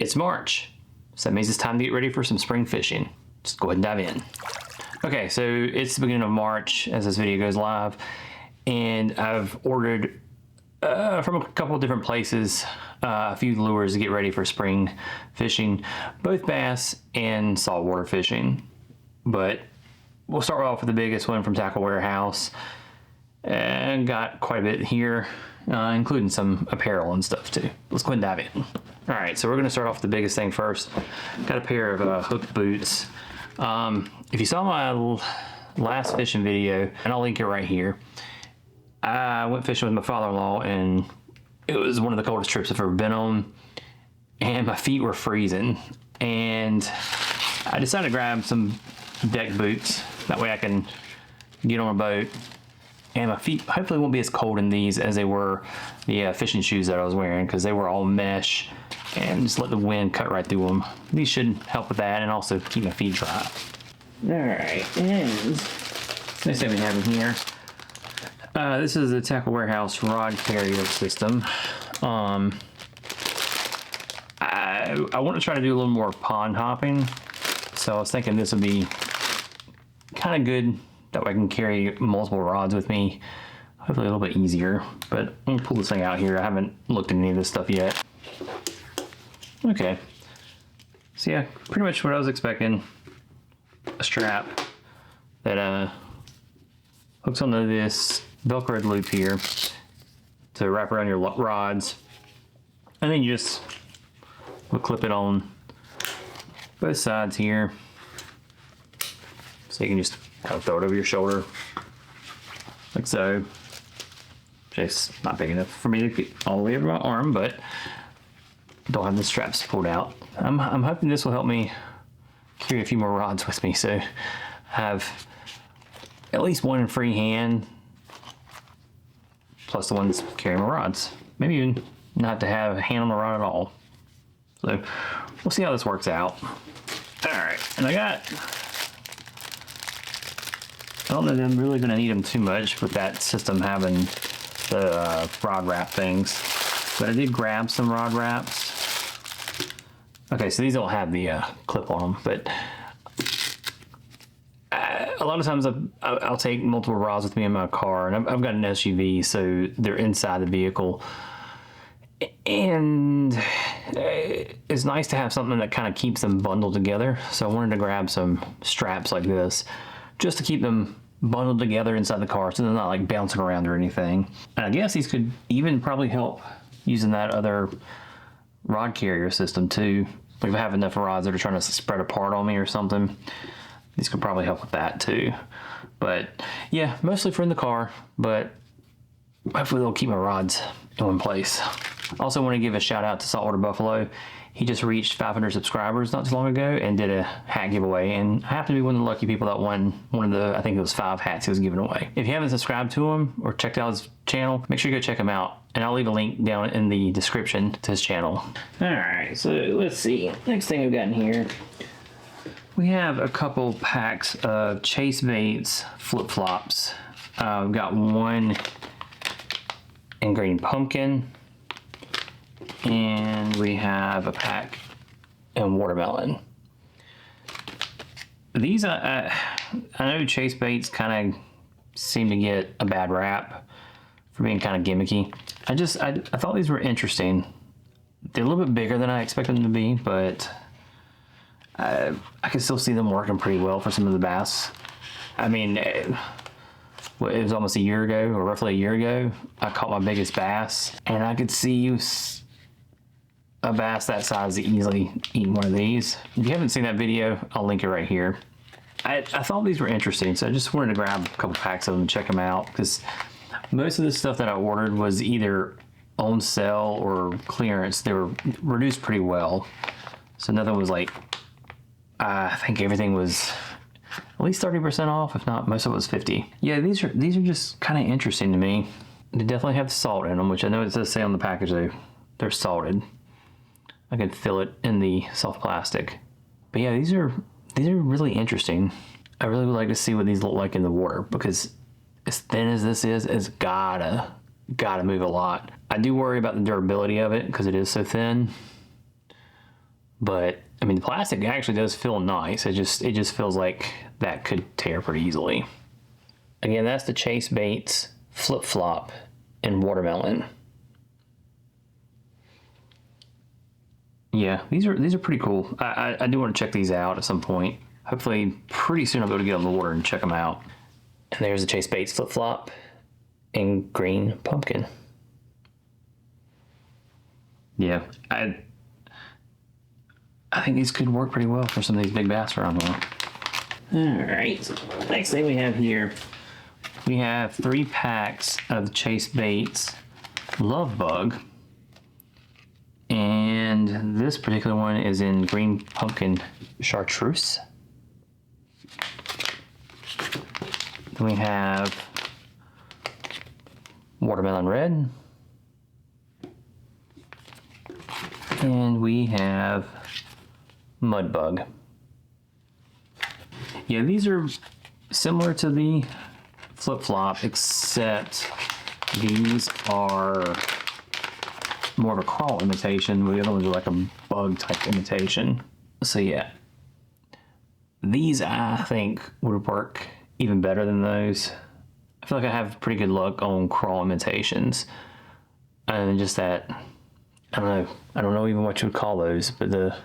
It's March, so that means it's time to get ready for some spring fishing. Just go ahead and dive in. Okay, so it's the beginning of March as this video goes live, and I've ordered from a couple of different places a few lures to get ready for spring fishing, both bass and saltwater fishing. But we'll start off with the biggest one from Tackle Warehouse, and got quite a bit here, including some apparel and stuff too. Let's go ahead and dive in. All right, so we're gonna start off with the biggest thing first. Got a pair of hooked boots. If you saw my last fishing video, and I'll link it right here, I went fishing with my father-in-law, and it was one of the coldest trips I've ever been on, and my feet were freezing, and I decided to grab some deck boots. That way I can get on a boat, and my feet hopefully won't be as cold in these as they were the fishing shoes that I was wearing, because they were all mesh and just let the wind cut right through them. These should help with that and also keep my feet dry. All right, and next thing we have in here, this is the Tackle Warehouse rod carrier system. I want to try to do a little more pond hopping, so I was thinking this would be kind of good. That way I can carry multiple rods with me, hopefully a little bit easier. But I'm gonna pull this thing out here. I haven't looked at any of this stuff yet. Okay, so yeah, pretty much what I was expecting. A strap that hooks onto this Velcroed loop here to wrap around your rods, and then you just will clip it on both sides here, so you can just kind of throw it over your shoulder like so. It's not big enough for me to get all the way over my arm, but don't have the straps pulled out. I'm hoping this will help me carry a few more rods with me, so I have at least one in free hand, plus the ones carrying my rods. Maybe even not have to have a hand on the rod at all. So we'll see how this works out. All right, and I don't know that I'm really gonna need them too much with that system having the rod wrap things, but I did grab some rod wraps. Okay, so these don't have the clip on them, but a lot of times I'll take multiple rods with me in my car, and I've got an SUV, so they're inside the vehicle. And it's nice to have something that kind of keeps them bundled together. So I wanted to grab some straps like this, just to keep them bundled together inside the car, so they're not like bouncing around or anything. And I guess these could even probably help using that other rod carrier system too. Like if I have enough rods that are trying to spread apart on me or something, these could probably help with that too. But yeah, mostly for in the car, but hopefully they'll keep my rods in one place. Also want to give a shout out to Saltwater Buffalo. He just reached 500 subscribers not too long ago and did a hat giveaway, and I happen to be one of the lucky people that won one of the, I think it was 5 hats he was giving away. If you haven't subscribed to him or checked out his channel, make sure you go check him out, and I'll leave a link down in the description to his channel. All right, so let's see. Next thing I've got in here, we have a couple packs of Chase Baits flip-flops. We've got one in green pumpkin, and we have a pack in watermelon. These, I know Chase Baits kind of seem to get a bad rap for being kind of gimmicky. I thought these were interesting. They're a little bit bigger than I expected them to be, but I can still see them working pretty well for some of the bass. I mean, it was almost a year ago, or roughly a year ago, I caught my biggest bass, and I could see a bass that size easily eating one of these. If you haven't seen that video, I'll link it right here. I thought these were interesting, so I just wanted to grab a couple packs of them and check them out, because most of the stuff that I ordered was either on sale or clearance. They were reduced pretty well, so nothing was like, I think everything was at least 30% off, if not most of it was 50. Yeah, these are just kind of interesting to me. They definitely have salt in them, which I know it does say on the package they're salted. I could feel it in the soft plastic. But yeah, these are really interesting. I really would like to see what these look like in the water, because as thin as this is, it's gotta move a lot. I do worry about the durability of it because it is so thin, But I mean, the plastic actually does feel nice. It just feels like that could tear pretty easily. Again, that's the Chase Baits Flip Flop in Watermelon. Yeah, these are pretty cool. I do want to check these out at some point. Hopefully pretty soon I'll be able to get on the water and check them out. And there's the Chase Baits Flip Flop in Green Pumpkin. Yeah, I think these could work pretty well for some of these big bass around here. All right, so next thing we have here, we have 3 packs of Chase Baits Love Bug. And this particular one is in Green Pumpkin Chartreuse. Then we have Watermelon Red. And we have Mud Bug. Yeah, these are similar to the Flip Flop, except these are more of a crawl imitation, where the other ones are like a bug type imitation. So yeah, these I think would work even better than those. I feel like I have pretty good luck on crawl imitations. And just that, I don't know even what you would call those, but the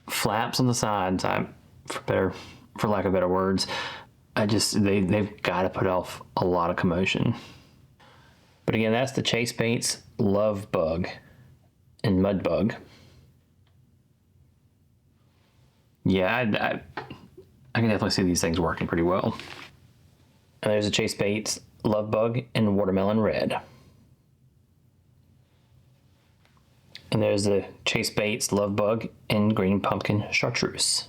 flaps on the sides, for lack of better words, they've got to put off a lot of commotion. But again, that's the Chase Baits Love Bug and Mud Bug. Yeah, I can definitely see these things working pretty well. And there's the Chase Baits Love Bug and Watermelon Red. And there's the Chase Baits Love Bug and Green Pumpkin Chartreuse.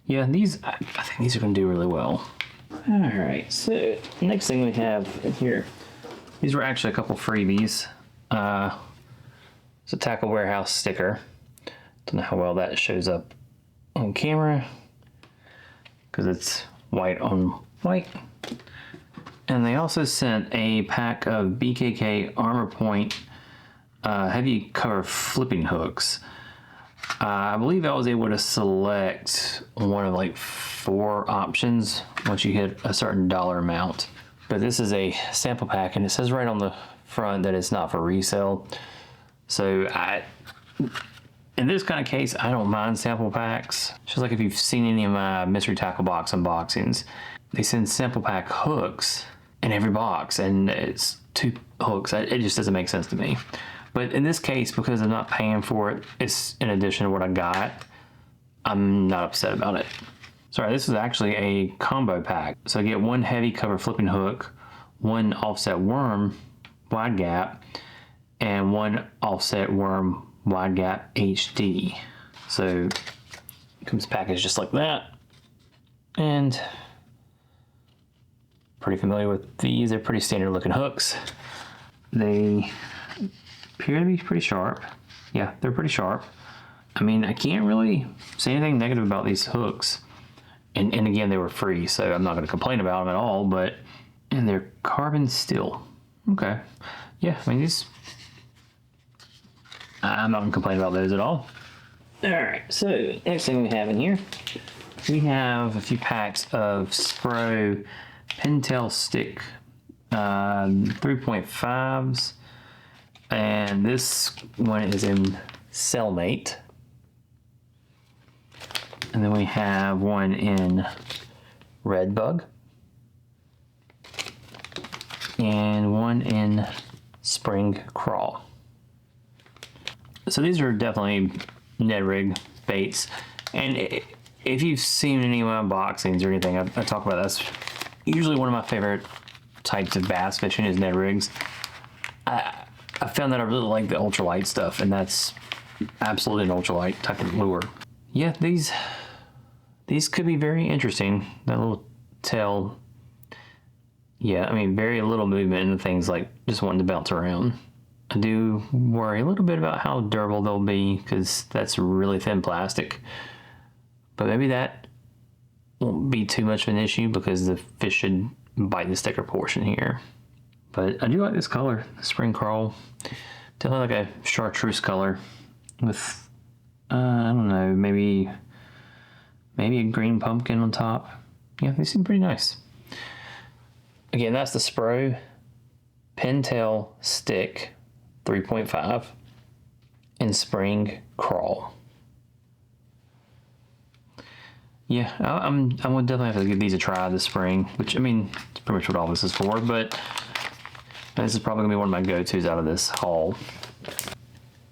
Yeah, I think these are going to do really well. All right, so next thing we have here, these were actually a couple freebies. It's a Tackle Warehouse sticker. Don't know how well that shows up on camera because it's white on white. And they also sent a pack of BKK Armor Point heavy cover flipping hooks. I believe I was able to select one of like 4 options once you hit a certain dollar amount. But this is a sample pack, and it says right on the front that it's not for resale. So in this kind of case, I don't mind sample packs. Just like if you've seen any of my mystery tackle box unboxings, they send sample pack hooks in every box, and it's 2 hooks. It just doesn't make sense to me. But in this case, because I'm not paying for it, it's in addition to what I got, I'm not upset about it. Sorry, this is actually a combo pack. So I get 1 heavy cover flipping hook, 1 offset worm wide gap, and 1 offset worm wide gap HD. So it comes packaged just like that. And pretty familiar with these. They're pretty standard looking hooks. They appear to be pretty sharp. Yeah, they're pretty sharp. I mean, I can't really say anything negative about these hooks. And again, they were free, so I'm not going to complain about them at all, and they're carbon steel. Okay. Yeah, I mean, I'm not going to complain about those at all. All right, so next thing we have in here, we have a few packs of Spro Pintail Stick 3.5s. And this one is in Cellmate. And then we have one in Red Bug. And one in Spring Crawl. So these are definitely Ned Rig baits. And if you've seen any of my unboxings or anything, I talk about that's usually one of my favorite types of bass fishing is Ned Rigs. I found that I really like the ultralight stuff, and that's absolutely an ultralight type of lure. Yeah, these could be very interesting. That little tail, yeah, I mean, very little movement in the things like just wanting to bounce around. I do worry a little bit about how durable they'll be because that's really thin plastic. But maybe that won't be too much of an issue because the fish should bite the sticker portion here. But I do like this color, the spring coral. Definitely like a chartreuse color with, I don't know, maybe a green pumpkin on top. Yeah, they seem pretty nice. Again, that's the Spro Pintail Stick 3.5 in spring crawl. Yeah, I'm gonna definitely have to give these a try this spring, which, I mean, it's pretty much what all this is for, but this is probably gonna be one of my go-tos out of this haul.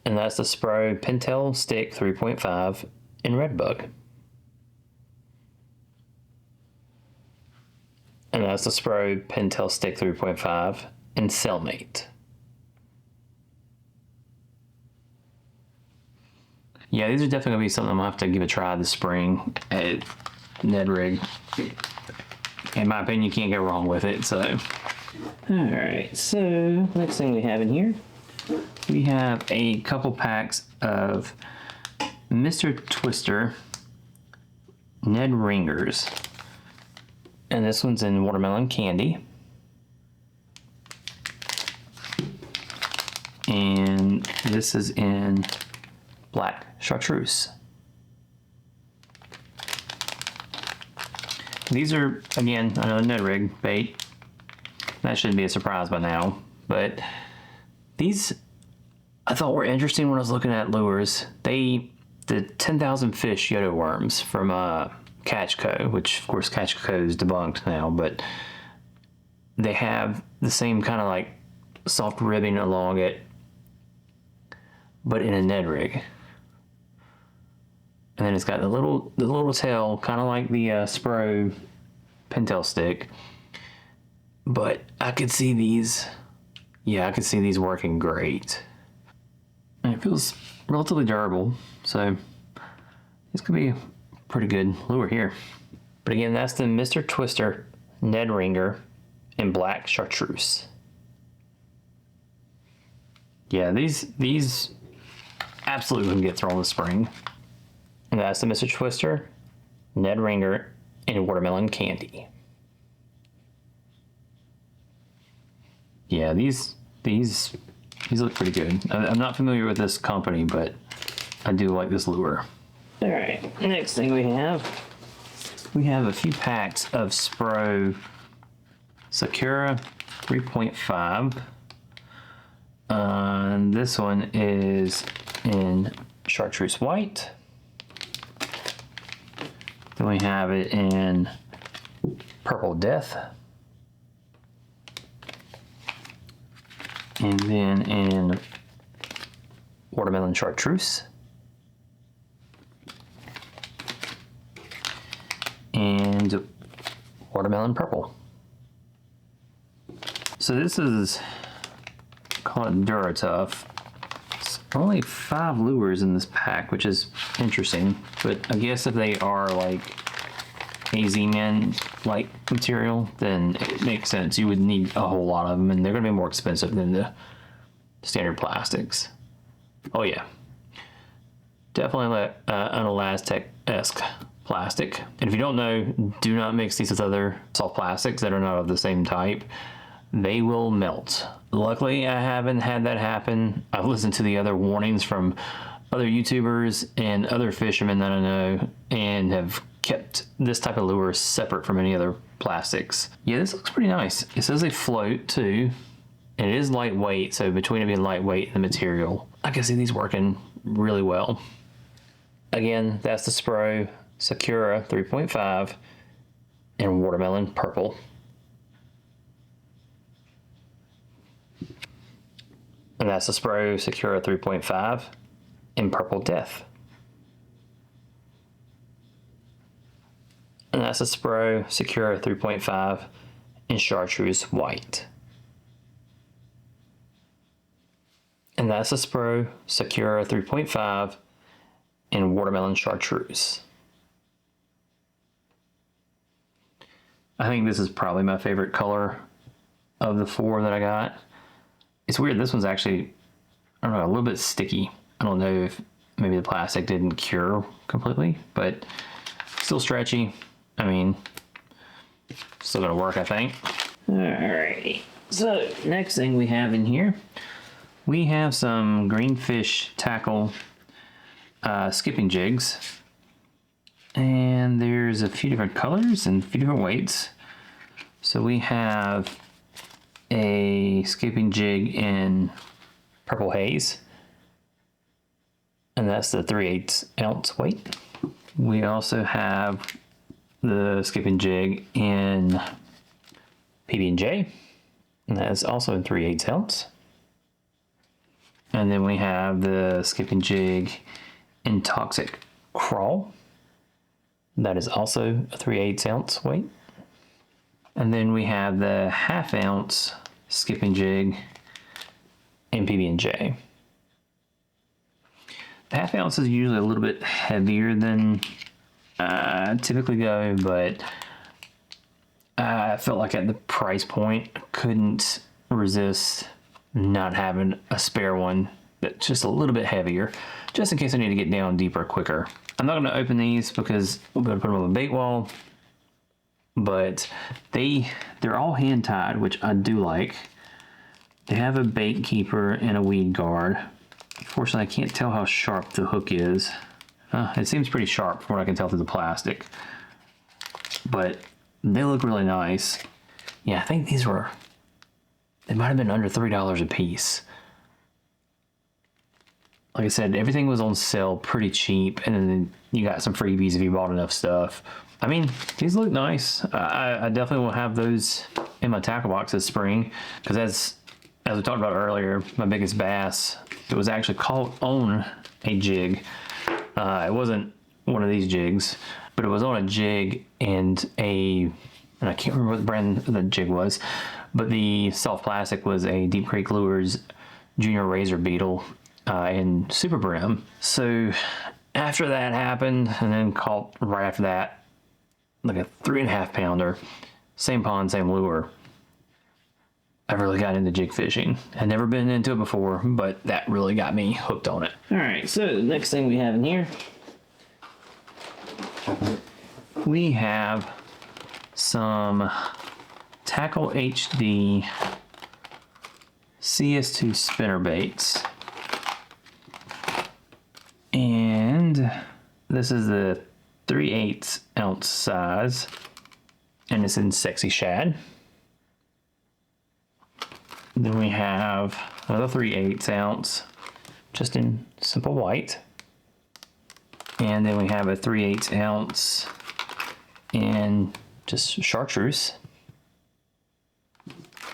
And that's the Spro Pintail Stick 3.5 in Redbug. And that's the Spro Pintail Stick 3.5 in Cellmate. Yeah, these are definitely gonna be something I'm gonna have to give a try this spring at Ned Rig. In my opinion, you can't go wrong with it, so. All right, so next thing we have in here, we have a couple packs of Mr. Twister Ned Ringers. And this one's in watermelon candy. And this is in black chartreuse. These are, again, another Ned Rig bait. That shouldn't be a surprise by now, but these I thought were interesting when I was looking at lures. The 10,000 fish Yodo worms from Catch Co, which of course Catch Co is debunked now, but they have the same kind of like soft ribbing along it, but in a Ned Rig. And then it's got the little tail, kind of like the Spro Pintail Stick. But I could see these, yeah, I could see these working great. And it feels relatively durable, so it's gonna be a pretty good lure here. But again, that's the Mr. Twister Ned Ringer in black chartreuse. Yeah, these absolutely can get thrown this spring. And that's the Mr. Twister Ned Ringer in watermelon candy. Yeah, these look pretty good. I'm not familiar with this company, but I do like this lure. All right, next thing we have a few packs of Spro Sakura 3.5. And this one is in chartreuse white. Then we have it in purple death. And then in watermelon chartreuse. And watermelon purple. So this is, call it Duratough. It's only 5 lures in this pack, which is interesting. But I guess if they are like AZ-Man like material, then it makes sense. You would need a whole lot of them, and they're going to be more expensive than the standard plastics. Oh yeah, definitely an Elastec-esque plastic. And if you don't know, do not mix these with other soft plastics that are not of the same type. They will melt. Luckily, I haven't had that happen. I've listened to the other warnings from other YouTubers and other fishermen that I know, and have kept this type of lure separate from any other plastics. Yeah, this looks pretty nice. It says they float too, and it is lightweight, so between it being lightweight and the material, I can see these working really well. Again, that's the Spro Sakura 3.5 in watermelon purple. And that's the Spro Sakura 3.5 in purple death. And that's the Spro Sakura 3.5 in chartreuse white. And that's the Spro Sakura 3.5 in watermelon chartreuse. I think this is probably my favorite color of the 4 that I got. It's weird, this one's actually, I don't know, a little bit sticky. I don't know if maybe the plastic didn't cure completely, but still stretchy. I mean, still gonna work, I think. Alrighty. So next thing we have in here, we have some greenfish tackle skipping jigs. And there's a few different colors and a few different weights. So we have a skipping jig in purple haze, and that's the 3/8 ounce weight. We also have the skipping jig in PB&J, and that's also in 3/8 ounce. And then we have the skipping jig in toxic crawl. That is also a 3/8 ounce weight. And then we have the 1/2 ounce skipping jig in PB&J. The 1/2 ounce is usually a little bit heavier than I typically go, but I felt like at the price point, I couldn't resist not having a spare one that's just a little bit heavier, just in case I need to get down deeper quicker. I'm not going to open these because I'm going to put them on the bait wall, but they're all hand tied, which I do like. They have a bait keeper and a weed guard. Unfortunately, I can't tell how sharp the hook is. It seems pretty sharp from what I can tell through the plastic, but they look really nice. Yeah, I think they might have been under $3 a piece. Like I said, everything was on sale pretty cheap, and then you got some freebies if you bought enough stuff. I mean, these look nice. I definitely will have those in my tackle box this spring, because as we talked about earlier, my biggest bass, it was actually caught on a jig. It wasn't one of these jigs, but it was on a jig and I can't remember what the brand the jig was, but the soft plastic was a Deep Creek Lures Junior Razor Beetle in Super Brim. So after that happened, and then caught right after that, like a 3.5 pounder, same pond, same lure, I really got into jig fishing. I'd never been into it before, but that really got me hooked on it. All right, so the next thing we have in here, we have some Tackle HD CS2 spinner baits. And this is the 3/8 ounce size, and it's in Sexy Shad. Then we have another 3/8 ounce, just in simple white. And then we have a 3/8 ounce in just chartreuse.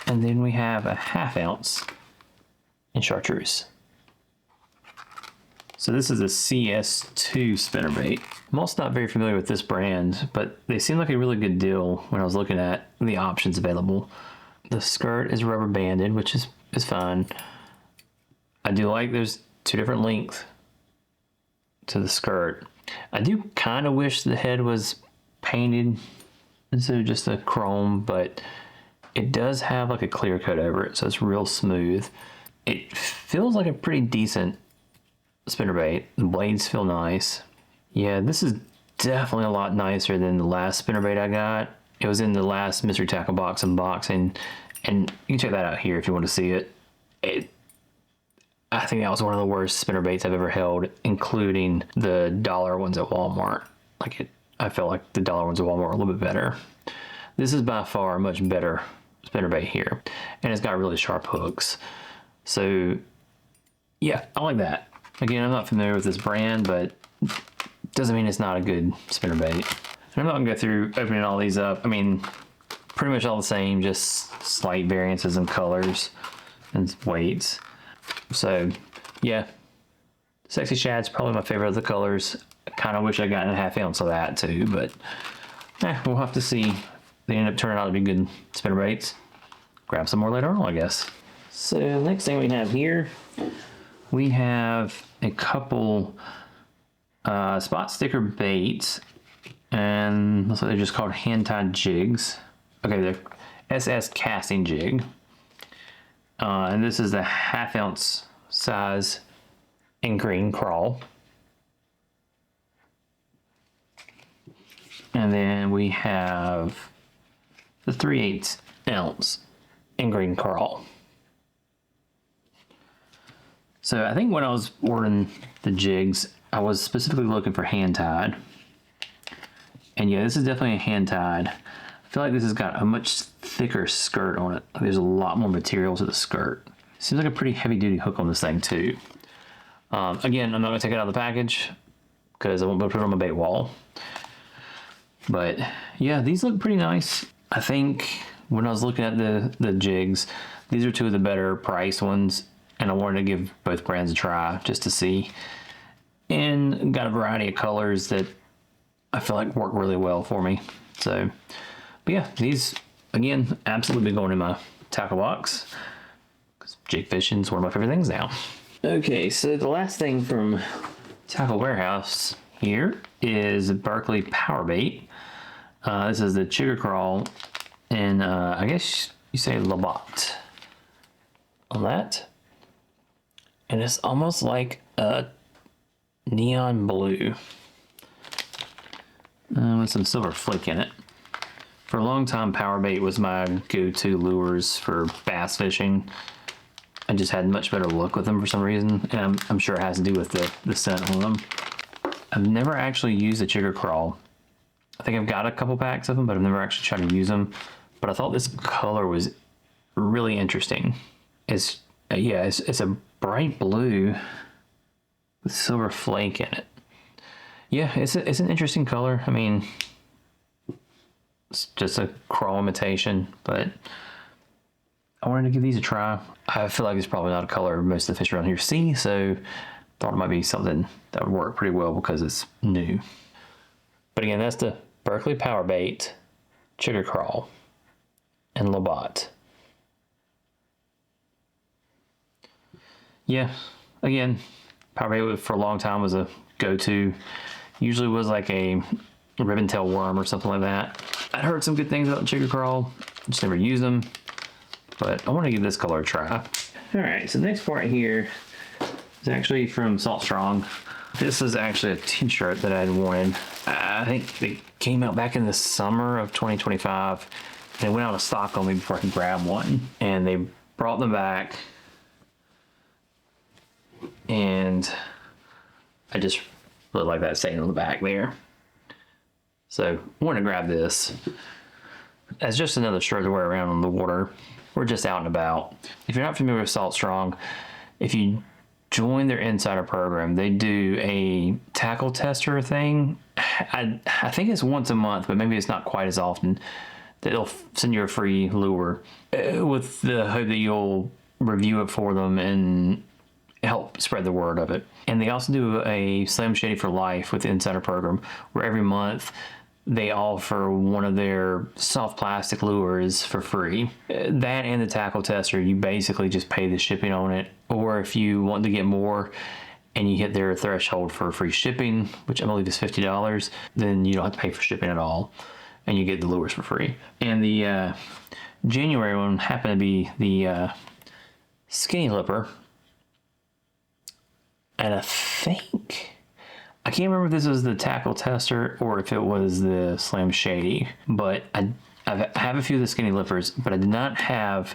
And then we have a 1/2 ounce in chartreuse. So this is a CS2 spinnerbait. I'm also not very familiar with this brand, but they seem like a really good deal when I was looking at the options available. The skirt is rubber banded, which is fine. I do like there's 2 different lengths to the skirt. I do kind of wish the head was painted instead of just a chrome, but it does have like a clear coat over it, so it's real smooth. It feels like a pretty decent spinnerbait. The blades feel nice. Yeah, this is definitely a lot nicer than the last spinnerbait I got. It was in the last mystery tackle box unboxing, and you can check that out here if you want to see it. I think that was one of the worst spinnerbaits I've ever held, including the dollar ones at Walmart. I felt like the dollar ones at Walmart were a little bit better. This is by far a much better spinnerbait here, and it's got really sharp hooks. So yeah, I like that. Again, I'm not familiar with this brand, but doesn't mean it's not a good spinnerbait. And I'm not gonna go through opening all these up. I mean, pretty much all the same, just slight variances in colors and weights. So yeah, Sexy Shad's probably my favorite of the colors. I kind of wish I got a 1/2 ounce of that too, but we'll have to see. They end up turning out to be good spinnerbaits. Grab some more later on, I guess. So next thing we have here, we have a couple spot sticker baits, and looks like they're just called hand-tied jigs. Okay, they're SS casting jig. And this is the 1/2 ounce size in green crawl. And then we have the 3/8 ounce and green coral. So I think when I was ordering the jigs, I was specifically looking for hand tied. And yeah, this is definitely a hand tied. I feel like this has got a much thicker skirt on it. There's a lot more material to the skirt. Seems like a pretty heavy duty hook on this thing too. Again, I'm not gonna take it out of the package because I won't be able to put it on my bait wall. But yeah, these look pretty nice. I think when I was looking at the jigs, these are two of the better priced ones, and I wanted to give both brands a try just to see. And got a variety of colors that I feel like work really well for me. So, but yeah, these again, absolutely going in my tackle box because jig fishing is one of my favorite things now. Okay, so the last thing from Tackle Warehouse here is Berkley Power Bait. This is the Chigger Crawl, and I guess you say Labat on that. And it's almost like a neon blue with some silver flake in it. For a long time, power bait was my go-to lures for bass fishing. I just had much better luck with them for some reason, and I'm sure it has to do with the scent on them. I've never actually used a Chigger Crawl. I think I've got a couple packs of them, but I've never actually tried to use them. But I thought this color was really interesting. It's a bright blue with silver flake in it. Yeah, it's an interesting color. I mean, it's just a crawl imitation, but I wanted to give these a try. I feel like it's probably not a color most of the fish around here see, so thought it might be something that would work pretty well because it's new. But again, that's the Berkley Power Bait, Chigger Crawl, and Labat. Yeah, again, power bait for a long time was a go-to. Usually was like a ribbon tail worm or something like that. I'd heard some good things about Chigger Crawl, just never used them, but I want to give this color a try. All right, so the next part here is actually from Salt Strong. This is actually a t-shirt that I had wanted. I think they came out back in the summer of 2025, and it went out of stock on me before I could grab one. And they brought them back, and I just really like that saying on the back there. So I want to grab this as just another shirt to wear around on the water. We're just out and about. If you're not familiar with Salt Strong, if you join their insider program, they do a tackle tester thing. I think it's once a month, but maybe it's not quite as often. They'll send you a free lure with the hope that you'll review it for them and help spread the word of it. And they also do a Slam Shady for Life with the insider program, where every month they offer one of their soft plastic lures for free. That and the tackle tester, you basically just pay the shipping on it. Or if you want to get more and you hit their threshold for free shipping, which I believe is $50, then you don't have to pay for shipping at all, and you get the lures for free. And the January one happened to be the Skinny Lipper. And I can't remember if this was the tackle tester or if it was the Slam Shady, but I have a few of the Skinny Lippers, but I did not have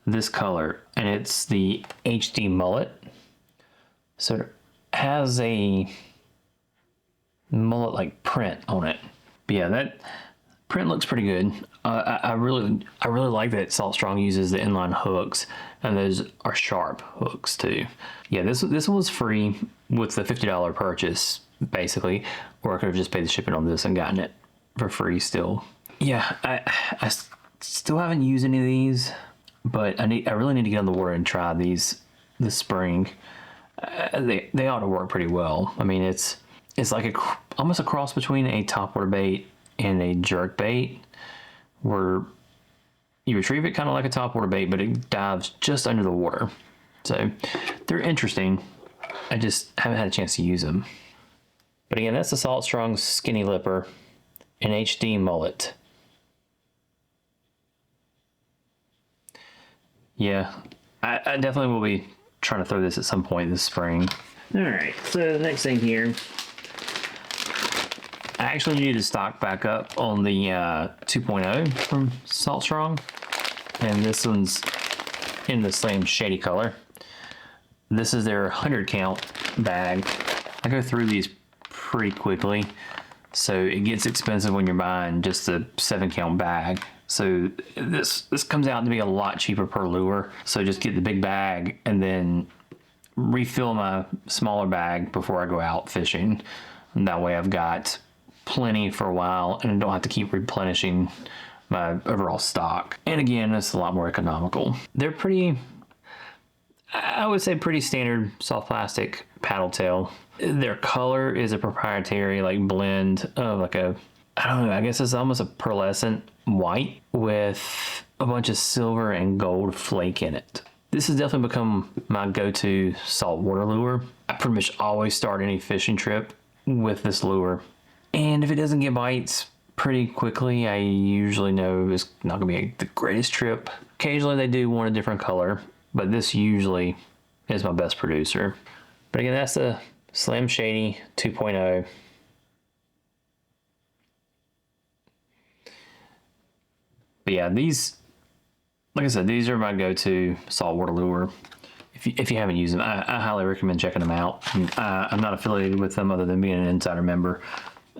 this color, and it's the HD mullet. So it has a mullet like print on it. But yeah, that print looks pretty good. I really like that Salt Strong uses the inline hooks, and those are sharp hooks too. Yeah, this one was free with the $50 purchase, basically, or I could have just paid the shipping on this and gotten it for free still. Yeah, I still haven't used any of these, but I really need to get on the water and try these this spring. They ought to work pretty well. I mean, it's like almost a cross between a topwater bait and a jerk bait, where you retrieve it kind of like a topwater bait, but it dives just under the water. So they're interesting. I just haven't had a chance to use them. But again, that's the Salt Strong Skinny Lipper in HD mullet. Yeah, I definitely will be trying to throw this at some point this spring. All right, so the next thing here, I actually need to stock back up on the 2.0 from Salt Strong. and this one's in the same shady color. This is their 100 count bag. I go through these pretty quickly, so it gets expensive when you're buying just a 7 count bag. So this comes out to be a lot cheaper per lure. So just get the big bag and then refill my smaller bag before I go out fishing. And that way I've got plenty for a while and I don't have to keep replenishing my overall stock. And again, it's a lot more economical. They're pretty, I would say pretty standard soft plastic paddle tail. Their color is a proprietary like blend of like a, I don't know, I guess it's almost a pearlescent white with a bunch of silver and gold flake in it. This has definitely become my go-to saltwater lure. I pretty much always start any fishing trip with this lure. And if it doesn't get bites pretty quickly, I usually know it's not gonna be the greatest trip. Occasionally they do want a different color, but this usually is my best producer. But again, that's the Slim Shady 2.0. But yeah, these, like I said, these are my go-to saltwater lure. If you haven't used them, I highly recommend checking them out. I'm not affiliated with them other than being an insider member.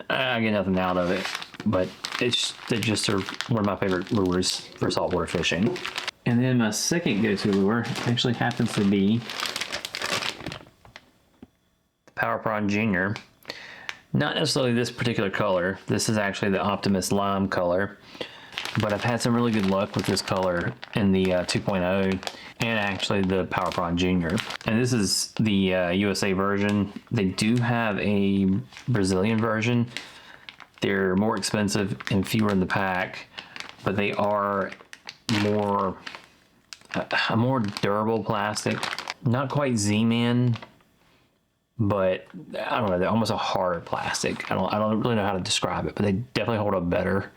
I get nothing out of it, but they just are one of my favorite lures for saltwater fishing. And then my second go-to lure actually happens to be the Power Prawn Junior. Not necessarily this particular color. This is actually the Optimus Lime color. But I've had some really good luck with this color in the 2.0 and actually the Power Prawn Junior. And this is the USA version. They do have a Brazilian version. They're more expensive and fewer in the pack, but they are more a more durable plastic. Not quite Z-Man, but I don't know, they're almost a harder plastic. I don't really know how to describe it, but they definitely hold up better.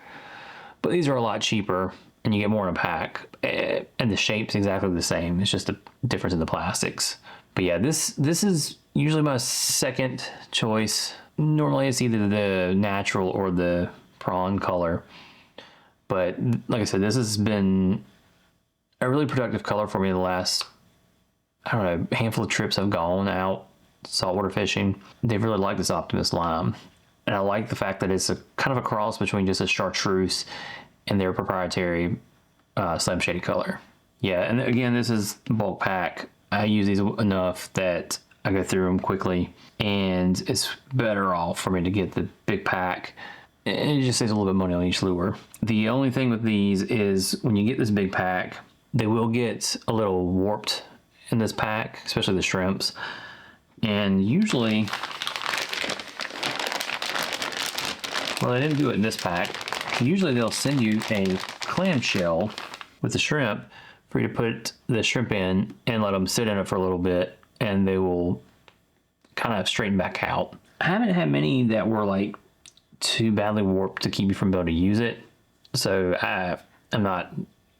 But these are a lot cheaper and you get more in a pack. And the shape's exactly the same. It's just a difference in the plastics. But yeah, this is usually my second choice. Normally it's either the natural or the prawn color. But like I said, this has been a really productive color for me the last, I don't know, handful of trips I've gone out saltwater fishing. They've really liked this Optimus Lime. And I like the fact that it's a kind of a cross between just a chartreuse and their proprietary Slim Shady color. Yeah, and again, this is bulk pack. I use these enough that I go through them quickly, and it's better off for me to get the big pack. And it just saves a little bit of money on each lure. The only thing with these is when you get this big pack, they will get a little warped in this pack, especially the shrimps. And usually, well, they didn't do it in this pack. Usually they'll send you a clamshell with the shrimp for you to put the shrimp in and let them sit in it for a little bit, and they will kind of straighten back out. I haven't had many that were like too badly warped to keep you from being able to use it. So I'm not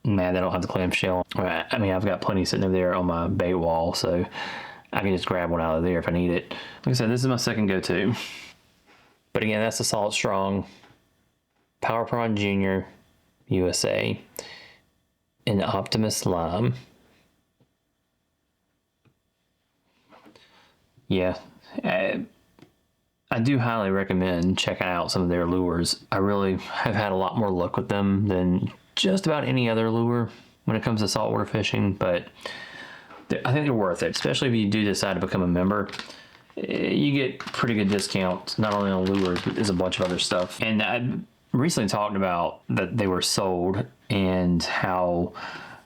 mad that I don't have the clamshell. I mean, I've got plenty sitting over there on my bait wall, so I can just grab one out of there if I need it. Like I said, this is my second go-to. But again, that's the Salt Strong Power Prawn Junior USA in Optimus Lime. Yeah, I do highly recommend checking out some of their lures. I really have had a lot more luck with them than just about any other lure when it comes to saltwater fishing, but I think they're worth it, especially if you do decide to become a member. You get pretty good discounts, not only on lures, but there's a bunch of other stuff. And I recently talked about that they were sold and how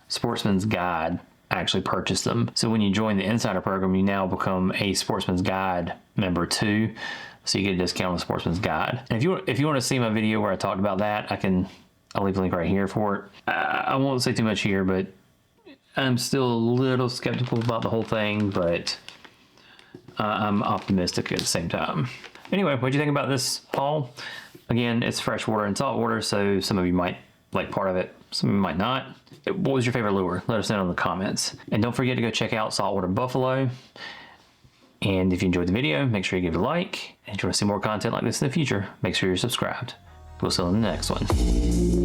Sportsman's Guide actually purchased them. So when you join the Insider program, you now become a Sportsman's Guide member too. So you get a discount on the Sportsman's Guide. And if you want to see my video where I talked about that, I'll leave a link right here for it. I won't say too much here, but I'm still a little skeptical about the whole thing, but I'm optimistic at the same time. Anyway, what'd you think about this haul? Again, it's freshwater and saltwater, so some of you might like part of it, some of you might not. What was your favorite lure? Let us know in the comments. And don't forget to go check out Saltwater Buffalo. And if you enjoyed the video, make sure you give it a like. And if you want to see more content like this in the future, make sure you're subscribed. We'll see you in the next one.